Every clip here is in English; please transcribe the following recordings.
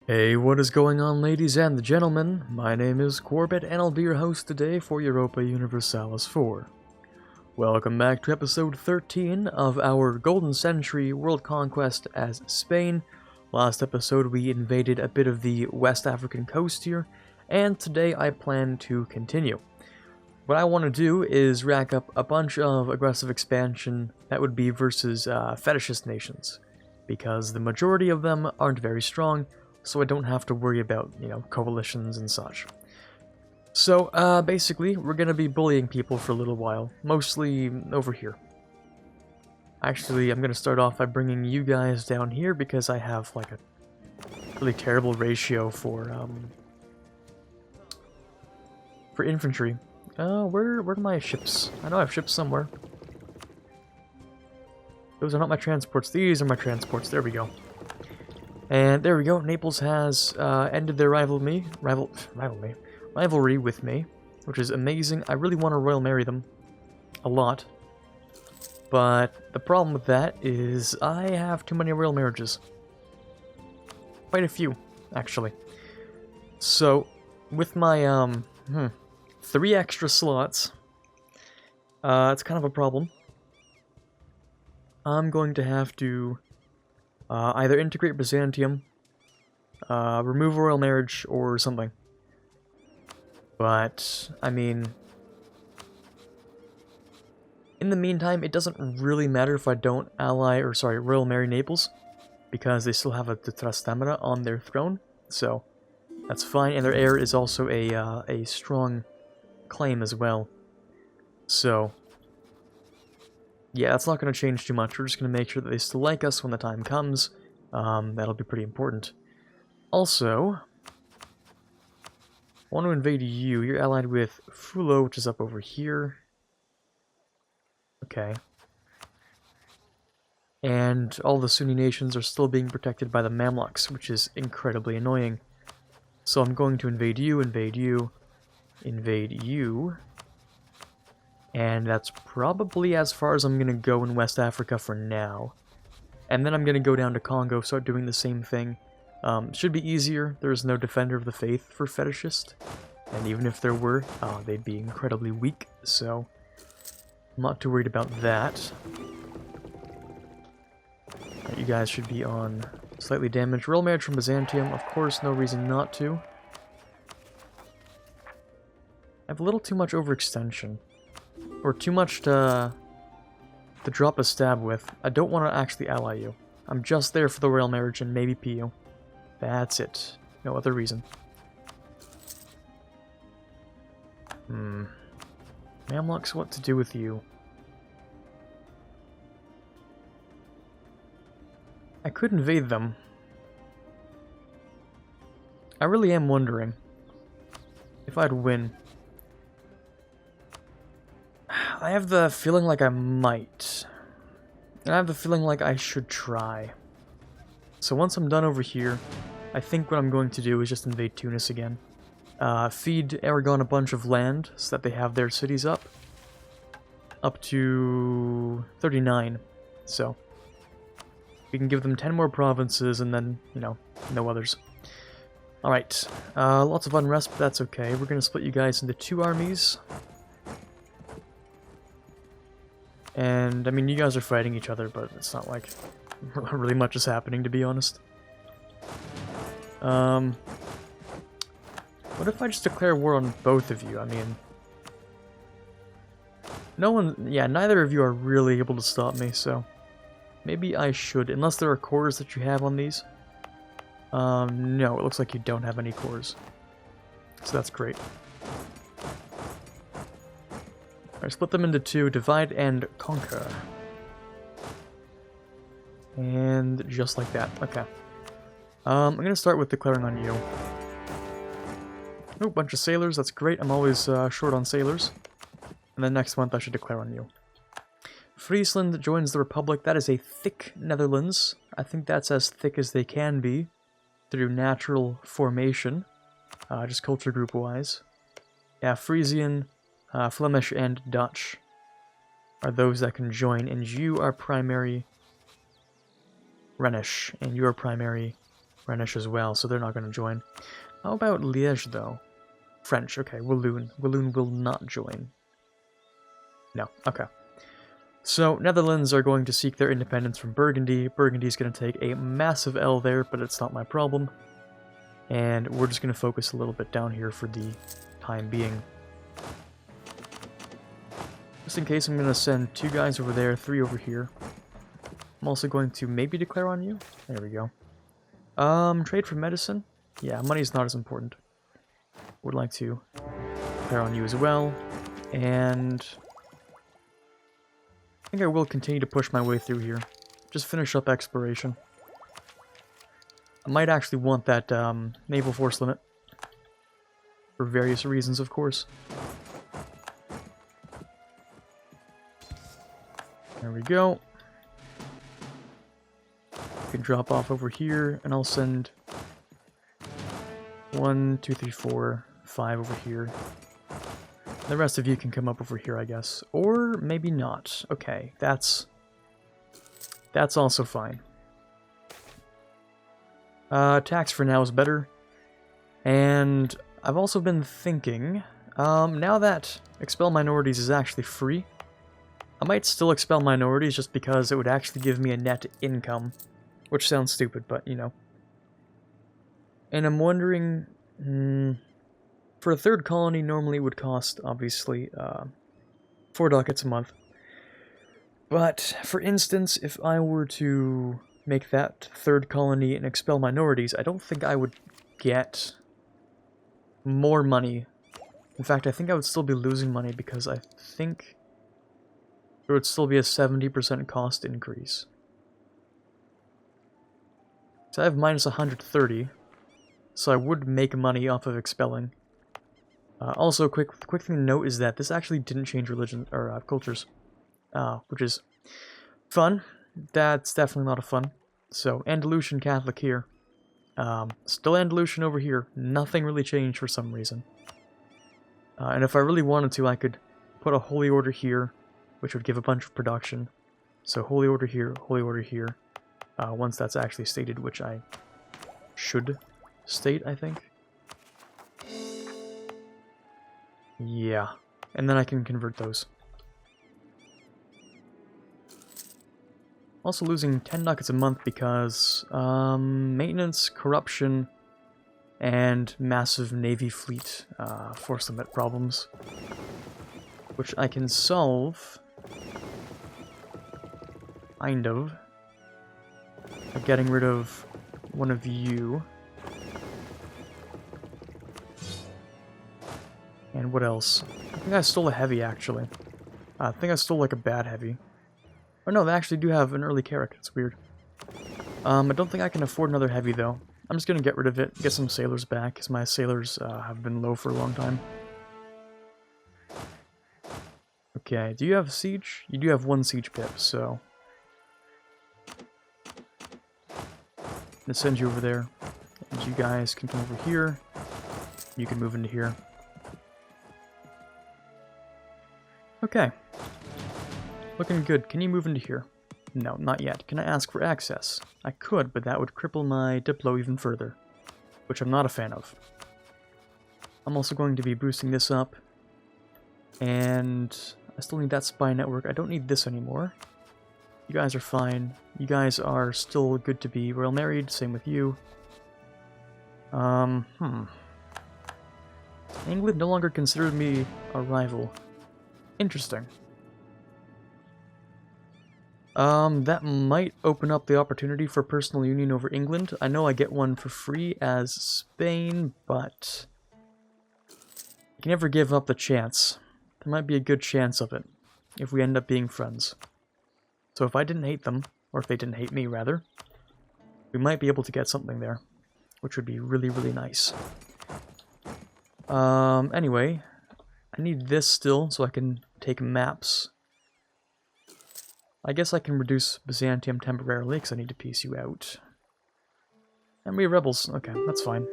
Hey, what is going on, ladies and gentlemen? My name is Quarbit, and I'll be your host today for Europa Universalis 4. Welcome back to episode 13 of our Golden Century World Conquest as Spain. Last episode we invaded a bit of the West African coast here, and today I plan to continue. What I want to do is rack up a bunch of aggressive expansion that would be versus fetishist nations, because the majority of them aren't very strong, so I don't have to worry about, coalitions and such. So, basically, we're gonna be bullying people for a little while, mostly over here. Actually, I'm gonna start off by bringing you guys down here because I have, like, a really terrible ratio for infantry. Where are my ships? I know I have ships somewhere. Those are not my transports, these are my transports, there we go. And there we go, Naples has ended their rivalry with me, which is amazing. I really want to royal marry them a lot. But the problem with that is I have too many royal marriages. Quite a few, actually. So, with my 3 extra slots, it's kind of a problem. I'm going to have to either integrate Byzantium, remove royal marriage, or something. But, I mean, in the meantime, it doesn't really matter if I don't royal marry Naples, because they still have a Trastamara on their throne, so that's fine, and their heir is also a strong claim as well. So, yeah, that's not going to change too much. We're just going to make sure that they still like us when the time comes. That'll be pretty important. Also, I want to invade you. You're allied with Fulo, which is up over here. Okay. And all the Sunni nations are still being protected by the Mamluks, which is incredibly annoying. So I'm going to invade you, invade you, invade you. And that's probably as far as I'm going to go in West Africa for now. And then I'm going to go down to Congo, start doing the same thing. Should be easier. There's no Defender of the Faith for Fetishist. And even if there were, they'd be incredibly weak, so I'm not too worried about that. Right, you guys should be on slightly damaged. Royal marriage from Byzantium, of course, no reason not to. I have a little too much overextension. Or too much to drop a stab with. I don't want to actually ally you. I'm just there for the royal marriage and maybe PU. That's it. No other reason. Mamluks, what to do with you? I could invade them. I really am wondering if I'd win. I have the feeling like I might. And I have the feeling like I should try. So once I'm done over here, I think what I'm going to do is just invade Tunis again. Feed Aragon a bunch of land so that they have their cities up. Up to 39. So we can give them 10 more provinces and then, no others. Alright, lots of unrest, but that's okay. We're going to split you guys into 2 armies. And, I mean, you guys are fighting each other, but it's not like really much is happening, to be honest. What if I just declare war on both of you? I mean, neither of you are really able to stop me, so maybe I should, unless there are cores that you have on these. No, it looks like you don't have any cores. So that's great. Alright, split them into 2, divide and conquer. And just like that, okay. I'm gonna start with declaring on you. Oh, bunch of sailors, that's great. I'm always short on sailors. And then next month I should declare on you. Friesland joins the Republic. That is a thick Netherlands. I think that's as thick as they can be through natural formation, just culture group-wise. Yeah, Frisian, Flemish, and Dutch are those that can join, and you are primary Rhenish, and you are primary Rhenish as well, so they're not going to join. How about Liège, though? French, okay. Walloon. Walloon will not join. No, okay. So, Netherlands are going to seek their independence from Burgundy. Burgundy's going to take a massive L there, but it's not my problem. And we're just going to focus a little bit down here for the time being. Just in case, I'm going to send 2 guys over there, 3 over here. I'm also going to maybe declare on you. There we go. Trade for medicine? Yeah, money's not as important. Would like to declare on you as well. And I think I will continue to push my way through here. Just finish up exploration. I might actually want that naval force limit. For various reasons, of course. There we go. You can drop off over here, and I'll send 1, 2, 3, 4, 5 over here. The rest of you can come up over here, I guess. Or maybe not. Okay, that's also fine. Tax for now is better. And I've also been thinking, now that expel minorities is actually free, I might still expel minorities just because it would actually give me a net income. Which sounds stupid, but, you know. And I'm wondering, for a 3rd colony, normally it would cost, obviously, 4 ducats a month. But, for instance, if I were to make that 3rd colony and expel minorities, I don't think I would get more money. In fact, I think I would still be losing money because I think there would still be a 70% cost increase. So I have minus 130, so I would make money off of expelling. Also, quick thing to note is that this actually didn't change religion or cultures, which is fun. That's definitely a lot of fun. So Andalusian Catholic here, still Andalusian over here. Nothing really changed for some reason. And if I really wanted to, I could put a holy order here, which would give a bunch of production. So holy order here, holy order here. Once that's actually stated, which I should state, I think. Yeah, and then I can convert those. Also losing 10 ducats a month because maintenance, corruption, and massive navy fleet force limit problems, which I can solve, kind of, by getting rid of one of you. And what else? I think I stole a heavy, actually. I think I stole, like, a bad heavy. Oh no, they actually do have an early Carrack. It's weird. I don't think I can afford another heavy, though. I'm just gonna get rid of it, get some sailors back, because my sailors have been low for a long time. Okay, do you have siege? You do have 1 siege pip, so I'm gonna send you over there, and you guys can come over here. You can move into here. Okay. Looking good. Can you move into here? No, not yet. Can I ask for access? I could, but that would cripple my Diplo even further, which I'm not a fan of. I'm also going to be boosting this up, and I still need that spy network. I don't need this anymore. You guys are fine. You guys are still good to be royal married. Same with you. England no longer considered me a rival. Interesting. That might open up the opportunity for personal union over England. I know I get one for free as Spain, but you can never give up the chance. There might be a good chance of it, if we end up being friends. So if I didn't hate them, or if they didn't hate me, rather, we might be able to get something there, which would be really, really nice. Anyway, I need this still, so I can take maps. I guess I can reduce Byzantium temporarily, because I need to piece you out. And we rebels. Okay, that's fine.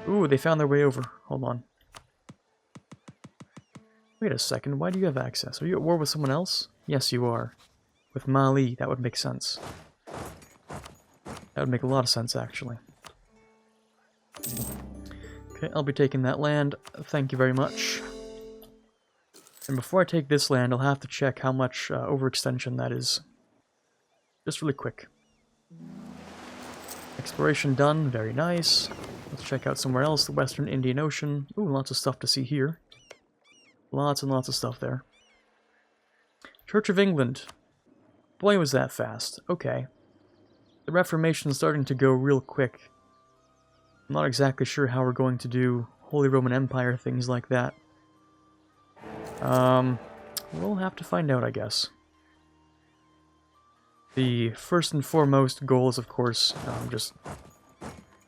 Ooh, they found their way over. Hold on. Wait a second, why do you have access? Are you at war with someone else? Yes, you are. With Mali, that would make sense. That would make a lot of sense, actually. Okay, I'll be taking that land. Thank you very much. And before I take this land, I'll have to check how much overextension that is. Just really quick. Exploration done, very nice. Let's check out somewhere else, the Western Indian Ocean. Ooh, lots of stuff to see here. Lots and lots of stuff there. Church of England. Boy, was that fast. Okay. The Reformation's starting to go real quick. I'm not exactly sure how we're going to do Holy Roman Empire, things like that. We'll have to find out, I guess. The first and foremost goal is, of course, just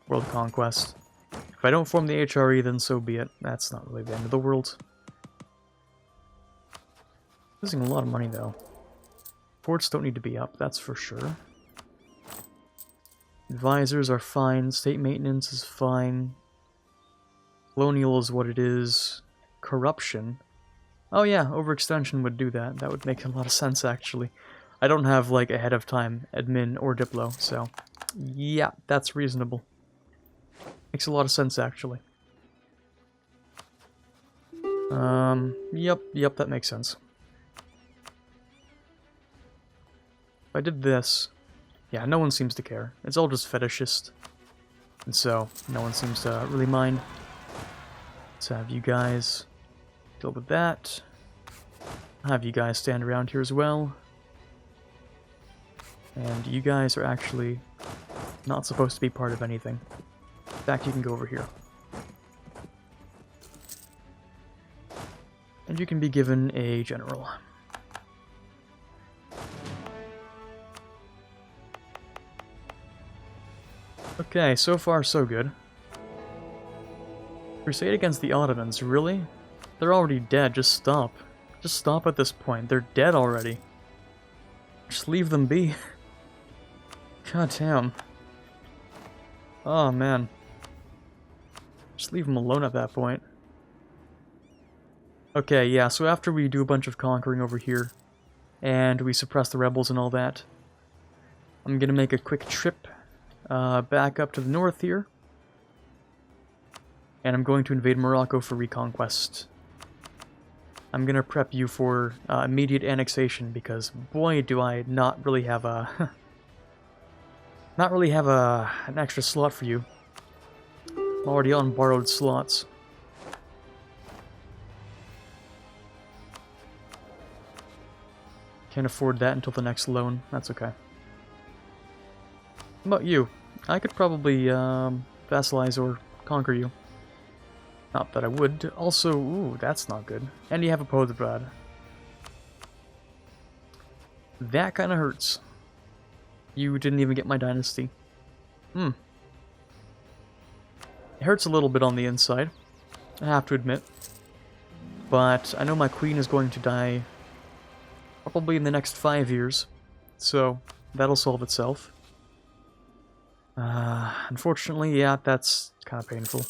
world conquest. If I don't form the HRE, then so be it. That's not really the end of the world. Losing a lot of money, though. Ports don't need to be up, that's for sure. Advisors are fine. State maintenance is fine. Colonial is what it is. Corruption. Oh yeah, overextension would do that. That would make a lot of sense, actually. I don't have, like, ahead of time admin or Diplo, so... yeah, that's reasonable. Makes a lot of sense, actually. Yep, that makes sense. If I did this... yeah, no one seems to care. It's all just fetishist. And so, no one seems to really mind. Let's have you guys deal with that. I'll have you guys stand around here as well. And you guys are actually not supposed to be part of anything. In fact, you can go over here. And you can be given a general. Okay, so far so good. Crusade against the Ottomans, really? They're already dead, just stop. Just stop at this point, they're dead already. Just leave them be. God damn. Oh man. Just leave them alone at that point. Okay, yeah, so after we do a bunch of conquering over here, and we suppress the rebels and all that, I'm gonna make a quick trip back up to the north here. And I'm going to invade Morocco for reconquest. I'm gonna prep you for immediate annexation because boy do I not really have a an extra slot for you. I'm already on borrowed slots. Can't afford that until the next loan. That's okay. How about you? I could probably vassalize or conquer you. Not that I would. Also, ooh, that's not good. And you have a Podbrad. That kind of hurts. You didn't even get my dynasty. It hurts a little bit on the inside, I have to admit. But I know my queen is going to die probably in the next 5 years, so that'll solve itself. Unfortunately, yeah, that's kind of painful.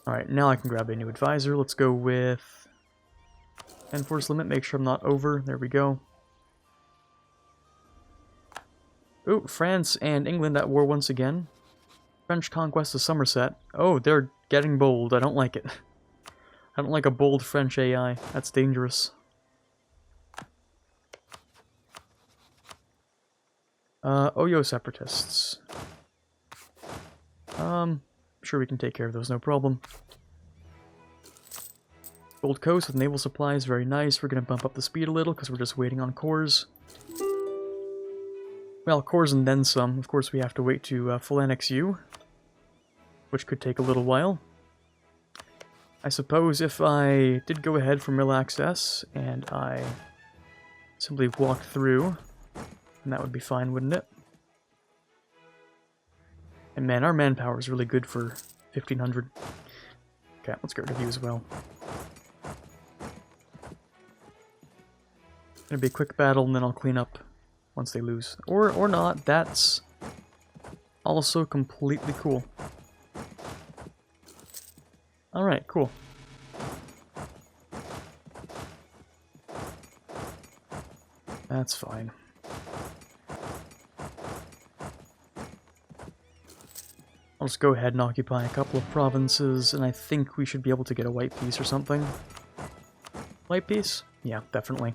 Alright, now I can grab a new advisor. Let's go with... Enforce limit, make sure I'm not over. There we go. Ooh, France and England at war once again. French conquest of Somerset. Oh, they're getting bold. I don't like it. I don't like a bold French AI. That's dangerous. Oyo separatists. Sure we can take care of those, no problem. Gold Coast with naval supplies, very nice. We're going to bump up the speed a little because we're just waiting on cores. Well, cores and then some. Of course, we have to wait to full annex you, which could take a little while. I suppose if I did go ahead for mill access and I simply walked through, then that would be fine, wouldn't it? And man, our manpower is really good for 1500. Okay, let's get rid of you as well. Gonna be a quick battle and then I'll clean up once they lose. Or not, that's also completely cool. Alright, cool. That's fine. I'll just go ahead and occupy a couple of provinces, and I think we should be able to get a white piece or something. White piece? Yeah, definitely.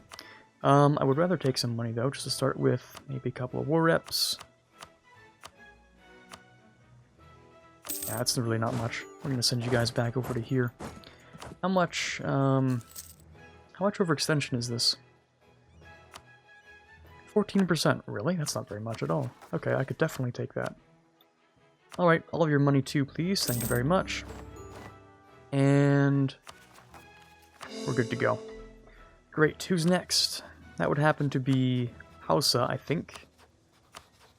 I would rather take some money, though, just to start with. Maybe a couple of war reps. Yeah, that's really not much. We're gonna send you guys back over to here. How much overextension is this? 14%. Really? That's not very much at all. Okay, I could definitely take that. Alright, all of your money too, please. Thank you very much. And we're good to go. Great, who's next? That would happen to be Hausa, I think.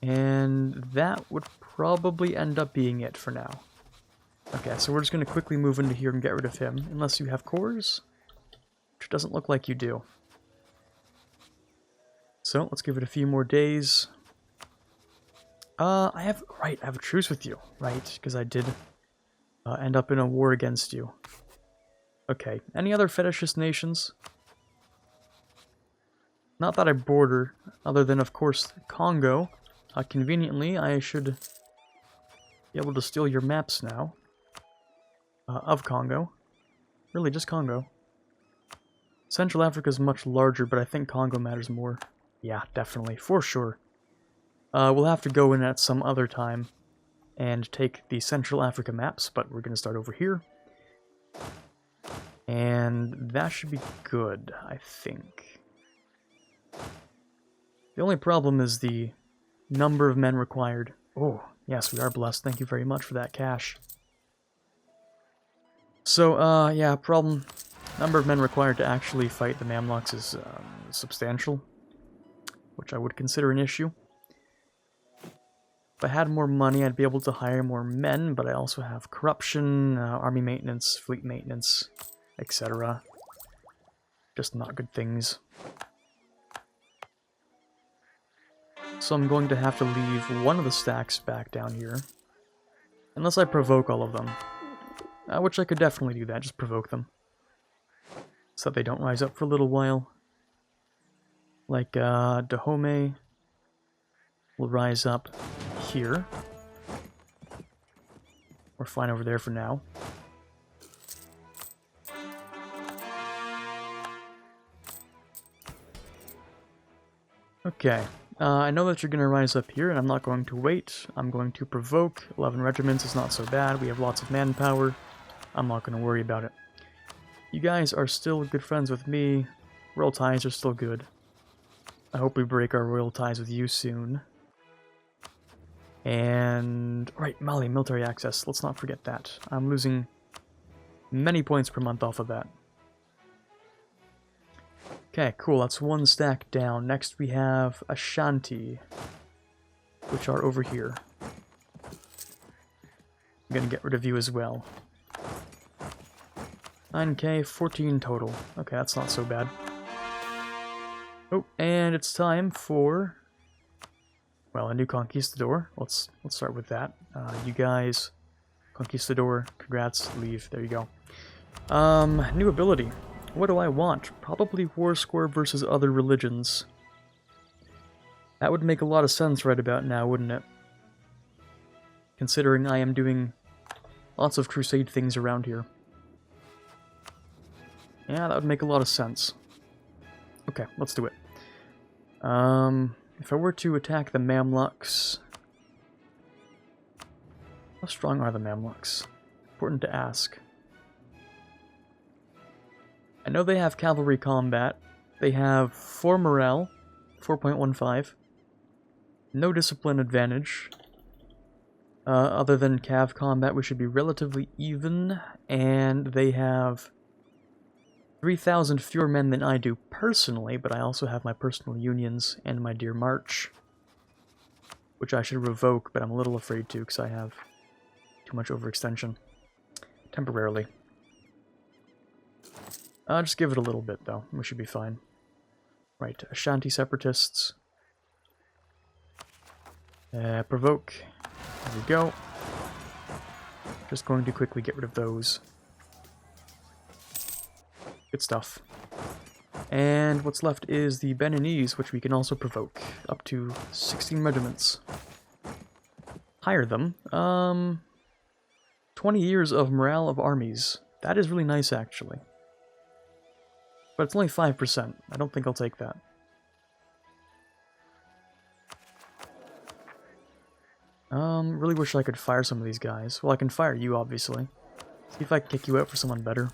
And that would probably end up being it for now. Okay, so we're just going to quickly move into here and get rid of him, unless you have cores, which doesn't look like you do. So, let's give it a few more days. I have a truce with you, right, because I did end up in a war against you. Okay, any other fetishist nations? Not that I border, other than, of course, Congo. Conveniently, I should be able to steal your maps now. Of Congo. Really, just Congo. Central Africa is much larger, but I think Congo matters more. Yeah, definitely, for sure. We'll have to go in at some other time and take the Central Africa maps, but we're going to start over here. And that should be good, I think. The only problem is the number of men required. Oh, yes, we are blessed. Thank you very much for that cash. So, yeah, problem. Number of men required to actually fight the Mamluks is substantial, which I would consider an issue. If I had more money, I'd be able to hire more men, but I also have corruption, army maintenance, fleet maintenance, etc. Just not good things. So I'm going to have to leave one of the stacks back down here, unless I provoke all of them. Which I could definitely do that, just provoke them. So that they don't rise up for a little while. Like, Dahomey will rise up here. We're fine over there for now. Okay. I know that you're going to rise up here, and I'm not going to wait. I'm going to provoke. 11 regiments is not so bad. We have lots of manpower. I'm not going to worry about it. You guys are still good friends with me. Royal ties are still good. I hope we break our royal ties with you soon. And... Right, Mali, military access. Let's not forget that. I'm losing many points per month off of that. Okay, cool. That's one stack down. Next we have Ashanti, which are over here. I'm gonna get rid of you as well. 9k, 14 total. Okay, that's not so bad. Oh, and it's time for, well, a new conquistador. Let's start with that. You guys, conquistador, congrats, leave. There you go. New ability. What do I want? Probably war score versus other religions. That would make a lot of sense right about now, wouldn't it? Considering I am doing lots of crusade things around here. Yeah, that would make a lot of sense. Okay, let's do it. If I were to attack the Mamluks... How strong are the Mamluks? Important to ask. I know they have cavalry combat. They have 4 morale, 4.15. No discipline advantage. Other than cav combat, we should be relatively even. And they have 3,000 fewer men than I do personally, but I also have my personal unions and my dear March, which I should revoke, but I'm a little afraid to because I have too much overextension. Temporarily. Just give it a little bit, though. We should be fine. Right, Ashanti separatists. Provoke. There we go. Just going to quickly get rid of those. Good stuff. And what's left is the Beninese, which we can also provoke. Up to 16 regiments. Hire them. 20 years of morale of armies. That is really nice, actually. But it's only 5%. I don't think I'll take that. Really wish I could fire some of these guys. Well, I can fire you, obviously. See if I can kick you out for someone better.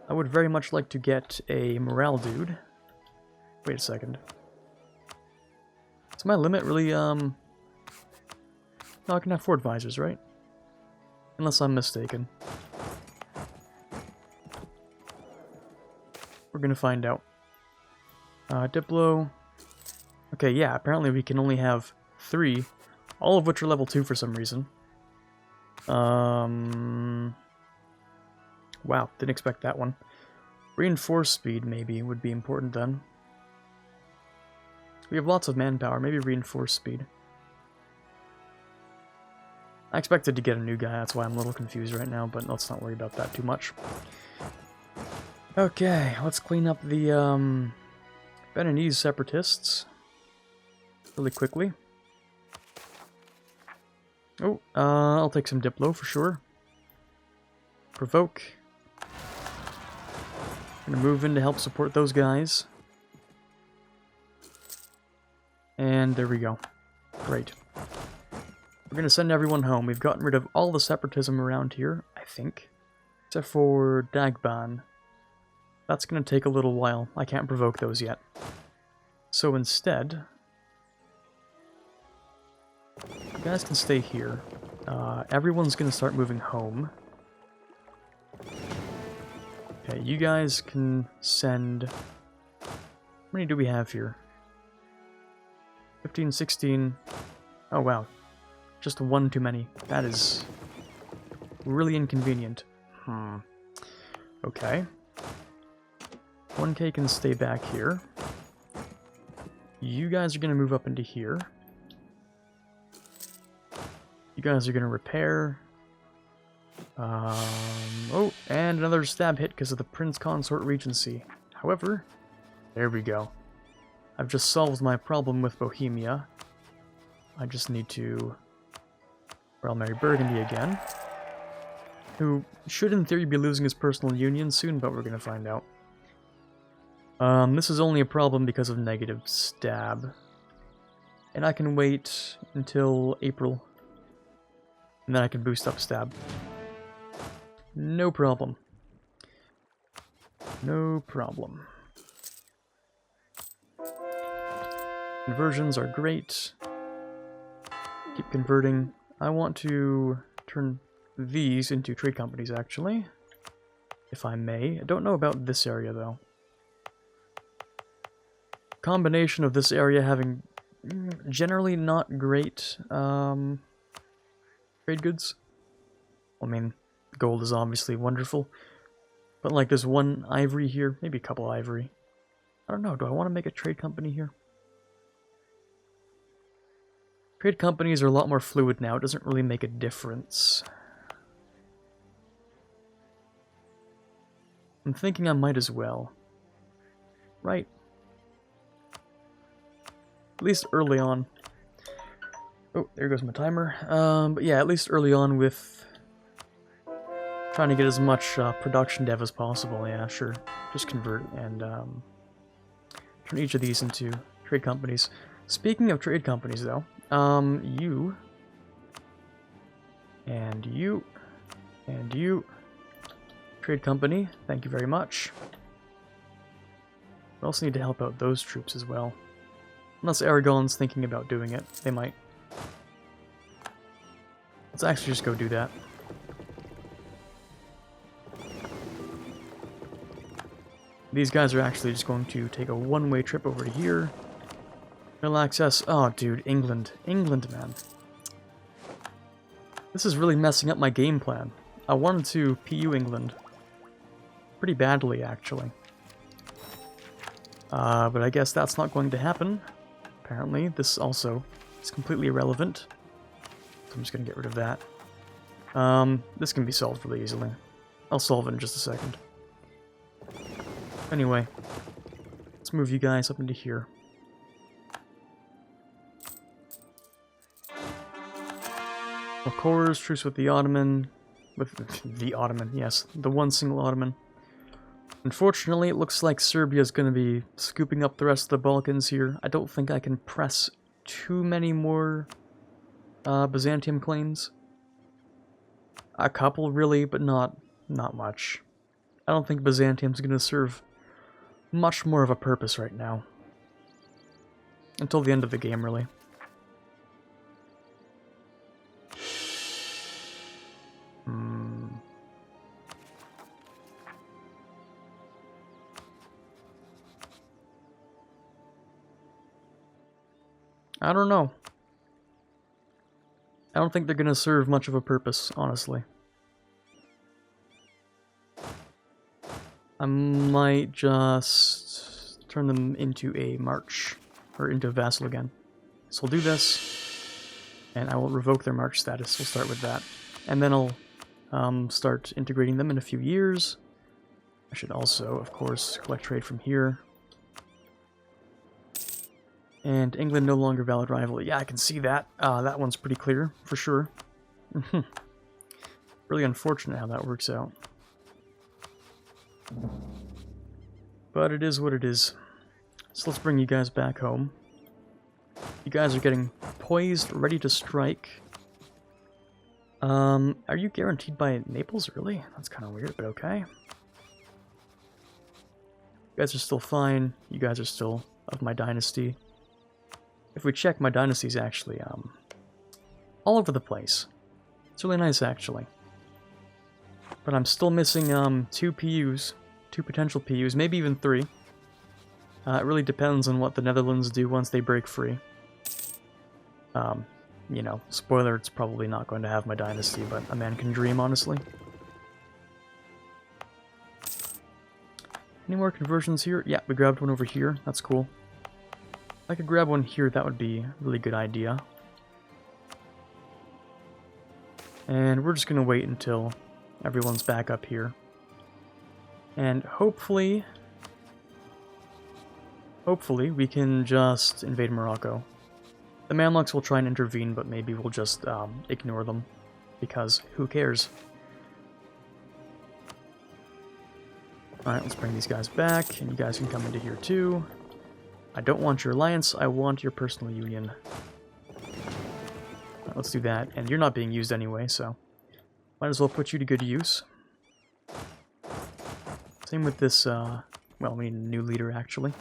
I would very much like to get a morale dude. Wait a second. Is my limit really, No, I can have 4 advisors, right? Unless I'm mistaken. We're gonna find out. Diplo. Okay, yeah, apparently we can only have 3. All of which are level 2 for some reason. Wow, didn't expect that one. Reinforced speed, maybe, would be important then. We have lots of manpower, maybe reinforced speed. I expected to get a new guy, that's why I'm a little confused right now, but let's not worry about that too much. Okay, let's clean up the Beninese separatists really quickly. Oh, I'll take some Diplo for sure. Provoke. Gonna move in to help support those guys. And there we go. Great. We're gonna send everyone home. We've gotten rid of all the separatism around here, I think. Except for Dagban. That's gonna take a little while. I can't provoke those yet. So instead, you guys can stay here. Everyone's gonna start moving home. Okay, you guys can send... How many do we have here? 15, 16... Oh wow. Just 1 too many. That is really inconvenient. Okay. 1K can stay back here. You guys are gonna move up into here. You guys are gonna repair. Oh, and another stab hit because of the Prince Consort Regency. However, there we go. I've just solved my problem with Bohemia. I just need to... Well, marry Burgundy again. Who should in theory be losing his personal union soon, but we're gonna find out. This is only a problem because of negative stab. And I can wait until April. And then I can boost up stab. No problem. No problem. Conversions are great. Keep converting. I want to turn these into trade companies, actually. If I may. I don't know about this area, though. Combination of this area having generally not great trade goods. I mean, gold is obviously wonderful. But like there's 1 ivory here, maybe a couple ivory. I don't know, do I want to make a trade company here? Trade companies are a lot more fluid now, it doesn't really make a difference. I'm thinking I might as well. Right. At least early on. Oh, there goes my timer. But yeah, at least early on with trying to get as much production dev as possible. Yeah, sure. Just convert and turn each of these into trade companies. Speaking of trade companies, though, you and you and you trade company. Thank you very much. We also need to help out those troops as well. Unless Aragon's thinking about doing it, they might. Let's actually just go do that. These guys are actually just going to take a one-way trip over to here. No access. Oh, dude, England. England, man. This is really messing up my game plan. I wanted to PU England. Pretty badly, actually. But I guess that's not going to happen. Apparently, this also is completely irrelevant. So I'm just going to get rid of that. This can be solved really easily. I'll solve it in just a second. Anyway, let's move you guys up into here. Of course, truce with the Ottoman. With the Ottoman, yes. The one single Ottoman. Unfortunately, it looks like Serbia's going to be scooping up the rest of the Balkans here. I don't think I can press too many more Byzantium claims. A couple, really, but not much. I don't think Byzantium's going to serve much more of a purpose right now. Until the end of the game, really. I don't know. I don't think they're going to serve much of a purpose, honestly. I might just turn them into a march, or into a vassal again. So we'll do this, and I will revoke their march status. We'll start with that. And then I'll start integrating them in a few years. I should also, of course, collect trade from here. And England no longer valid rival. Yeah, I can see that. That one's pretty clear, for sure. Really unfortunate how that works out. But it is what it is. So let's bring you guys back home. You guys are getting poised, ready to strike. Are you guaranteed by Naples, really? That's kind of weird, but okay. You guys are still fine. You guys are still of my dynasty. If we check, my dynasty's actually all over the place. It's really nice, actually. But I'm still missing 2 PUs, 2 potential PUs, maybe even 3. It really depends on what the Netherlands do once they break free. You know, spoiler, it's probably not going to have my dynasty, but a man can dream, honestly. Any more conversions here? Yeah, we grabbed one over here. That's cool. If I could grab one here, that would be a really good idea. And we're just going to wait until everyone's back up here. And hopefully we can just invade Morocco. The Mamluks will try and intervene, but maybe we'll just ignore them, because who cares? Alright, let's bring these guys back, and you guys can come into here too. I don't want your alliance, I want your personal union. Right, let's do that, and you're not being used anyway, so might as well put you to good use. Same with this, well, I mean, new leader, actually.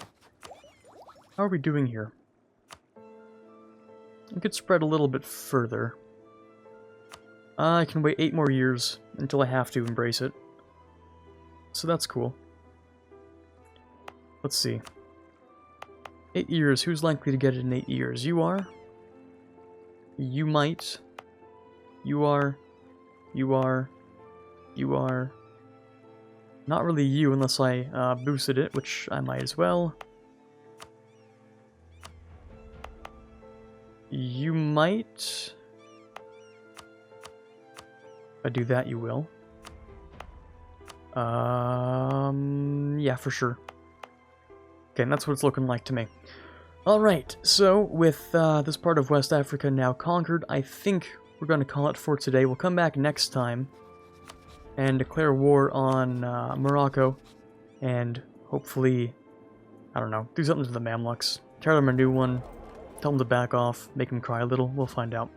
How are we doing here? I could spread a little bit further. I can wait 8 more years until I have to embrace it. So that's cool. Let's see. 8 years. Who's likely to get it in 8 years? You are. You might. You are. You are. You are. Not really you unless I boosted it, which I might as well. You might. If I do that, you will. Yeah, for sure. Okay, and that's what it's looking like to me. Alright, so with this part of West Africa now conquered, I think we're going to call it for today. We'll come back next time and declare war on Morocco, and hopefully, I don't know, do something to the Mamluks. Tear them a new one, tell them to back off, make them cry a little, we'll find out.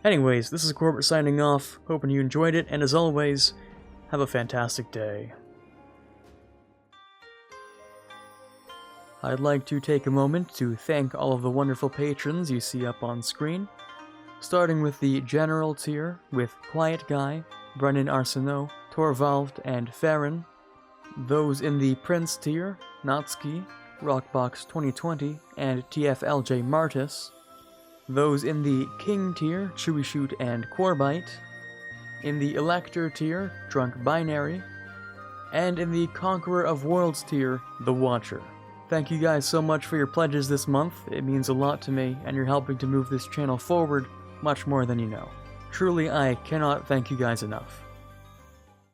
Anyways, this is Quarbit signing off, hoping you enjoyed it, and as always, have a fantastic day. I'd like to take a moment to thank all of the wonderful patrons you see up on screen, starting with the General tier with Quiet Guy, Brennan Arsenault, Torvald, and Farron. Those in the Prince tier, Natsuki, Rockbox 2020, and TFLJ Martis. Those in the King tier, Chewy Shoot and Quarbite. In the Elector tier, Drunk Binary. And in the Conqueror of Worlds tier, The Watcher. Thank you guys so much for your pledges this month. It means a lot to me, and you're helping to move this channel forward much more than you know. Truly, I cannot thank you guys enough.